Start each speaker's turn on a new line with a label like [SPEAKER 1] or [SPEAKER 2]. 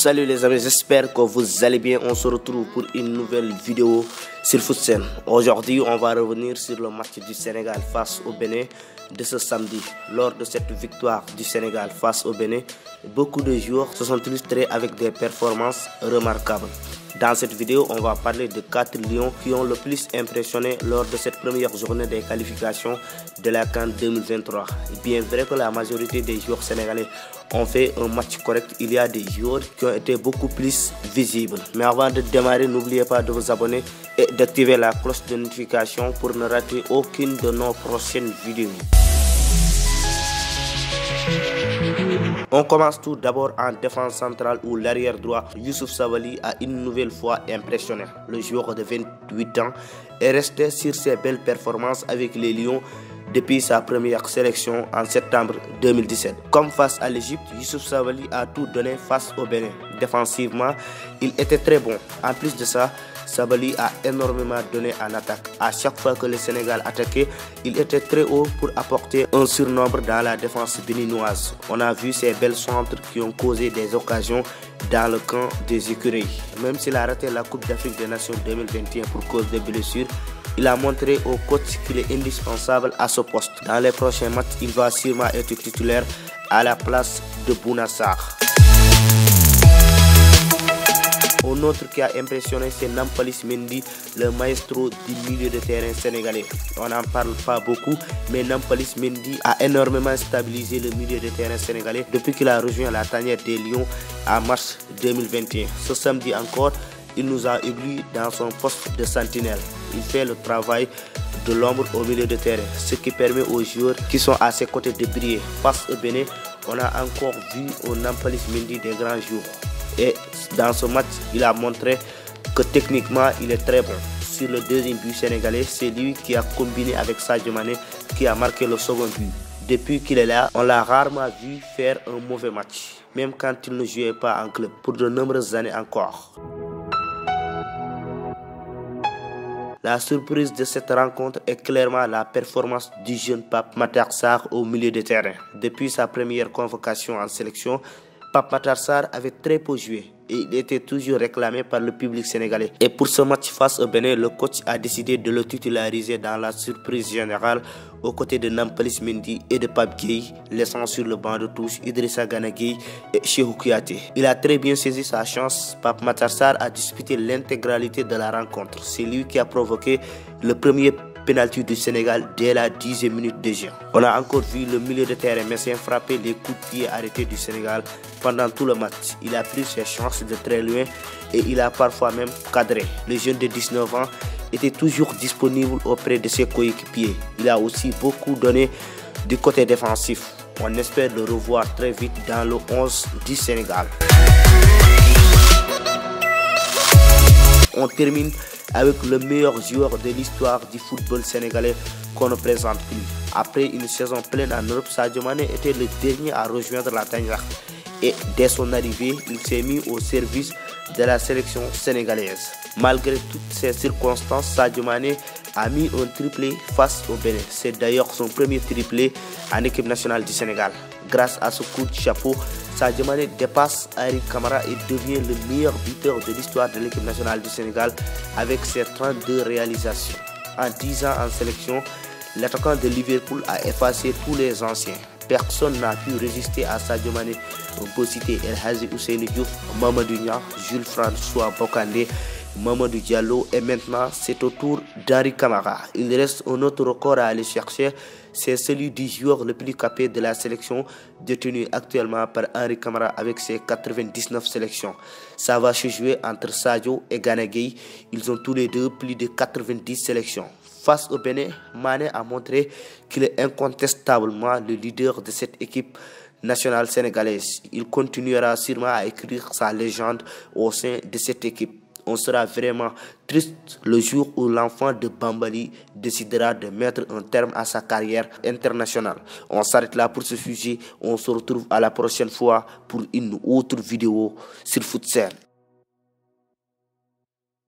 [SPEAKER 1] Salut les amis, j'espère que vous allez bien. On se retrouve pour une nouvelle vidéo sur FootSen. Aujourd'hui, on va revenir sur le match du Sénégal face au Bénin de ce samedi. Lors de cette victoire du Sénégal face au Bénin, beaucoup de joueurs se sont illustrés avec des performances remarquables. Dans cette vidéo, on va parler de 4 lions qui ont le plus impressionné lors de cette première journée des qualifications de la CAN 2023. Bien vrai que la majorité des joueurs sénégalais ont fait un match correct, il y a des joueurs qui ont été beaucoup plus visibles. Mais avant de démarrer, n'oubliez pas de vous abonner et d'activer la cloche de notification pour ne rater aucune de nos prochaines vidéos. On commence tout d'abord en défense centrale où l'arrière droit Youssouf Sabaly a une nouvelle fois impressionné. Le joueur de 28 ans est resté sur ses belles performances avec les Lions depuis sa première sélection en septembre 2017. Comme face à l'Égypte, Youssouf Sabaly a tout donné face au Bénin. Défensivement, il était très bon. En plus de ça, Sabaly a énormément donné en attaque. À chaque fois que le Sénégal attaquait, il était très haut pour apporter un surnombre dans la défense béninoise. On a vu ces belles centres qui ont causé des occasions dans le camp des écureuils. Même s'il a raté la Coupe d'Afrique des Nations 2021 pour cause de blessures, il a montré au coach qu'il est indispensable à ce poste. Dans les prochains matchs, il va sûrement être titulaire à la place de Bouna Sarr. Un autre qui a impressionné, c'est Nampalys Mendy, le maestro du milieu de terrain sénégalais. On n'en parle pas beaucoup, mais Nampalys Mendy a énormément stabilisé le milieu de terrain sénégalais depuis qu'il a rejoint la tanière des Lions en mars 2021. Ce samedi encore, il nous a ébloui dans son poste de sentinelle. Il fait le travail de l'ombre au milieu de terrain, ce qui permet aux joueurs qui sont à ses côtés de briller. Face au Bénin, on a encore vu au Nampalys Mendy des grands jours. Et dans ce match, il a montré que techniquement, il est très bon. Sur le deuxième but sénégalais, c'est lui qui a combiné avec Sadio Mané qui a marqué le second but. Depuis qu'il est là, on l'a rarement vu faire un mauvais match, même quand il ne jouait pas en club, pour de nombreuses années encore. La surprise de cette rencontre est clairement la performance du jeune Pape Matar Sarr au milieu de terrain. Depuis sa première convocation en sélection, Pape Matar Sarr avait très peu joué et il était toujours réclamé par le public sénégalais. Et pour ce match face au Bénin, le coach a décidé de le titulariser dans la surprise générale aux côtés de Nampalys Mendy et de Pape Gueye, laissant sur le banc de touche Idrissa Gana Gueye et Cheikhou Kouyaté. Il a très bien saisi sa chance. Pape Matar Sarr a disputé l'intégralité de la rencontre. C'est lui qui a provoqué le premier penalty du Sénégal dès la 10e minute de jeu. On a encore vu le milieu de terrain messien frapper les coups de pied arrêtés du Sénégal pendant tout le match. Il a pris ses chances de très loin et il a parfois même cadré. Le jeune de 19 ans était toujours disponible auprès de ses coéquipiers. Il a aussi beaucoup donné du côté défensif. On espère le revoir très vite dans le 11 du Sénégal. On termine avec le meilleur joueur de l'histoire du football sénégalais qu'on ne présente plus. Après une saison pleine en Europe, Sadio Mané était le dernier à rejoindre la tanière. Et dès son arrivée, il s'est mis au service de la sélection sénégalaise. Malgré toutes ces circonstances, Sadio Mané a mis un triplé face au Bénin. C'est d'ailleurs son premier triplé en équipe nationale du Sénégal. Grâce à ce coup de chapeau, Sadio Mané dépasse Henri Camara et devient le meilleur buteur de l'histoire de l'équipe nationale du Sénégal avec ses 32 réalisations. En 10 ans en sélection, l'attaquant de Liverpool a effacé tous les anciens. Personne n'a pu résister à Sadio Mané. On peut citer El Hadji Ousseynou Diouf, Mamadou Niang, Jules François Bocandé, Mamadou Diallo et maintenant c'est au tour d'Henri Camara. Il reste un autre record à aller chercher, c'est celui du joueur le plus capé de la sélection détenu actuellement par Henri Camara avec ses 99 sélections. Ça va se jouer entre Sadio et Gana Gueye, ils ont tous les deux plus de 90 sélections. Face au Bénin, Mané a montré qu'il est incontestablement le leader de cette équipe nationale sénégalaise. Il continuera sûrement à écrire sa légende au sein de cette équipe. On sera vraiment triste le jour où l'enfant de Bambali décidera de mettre un terme à sa carrière internationale. On s'arrête là pour ce sujet. On se retrouve à la prochaine fois pour une autre vidéo sur FootSen.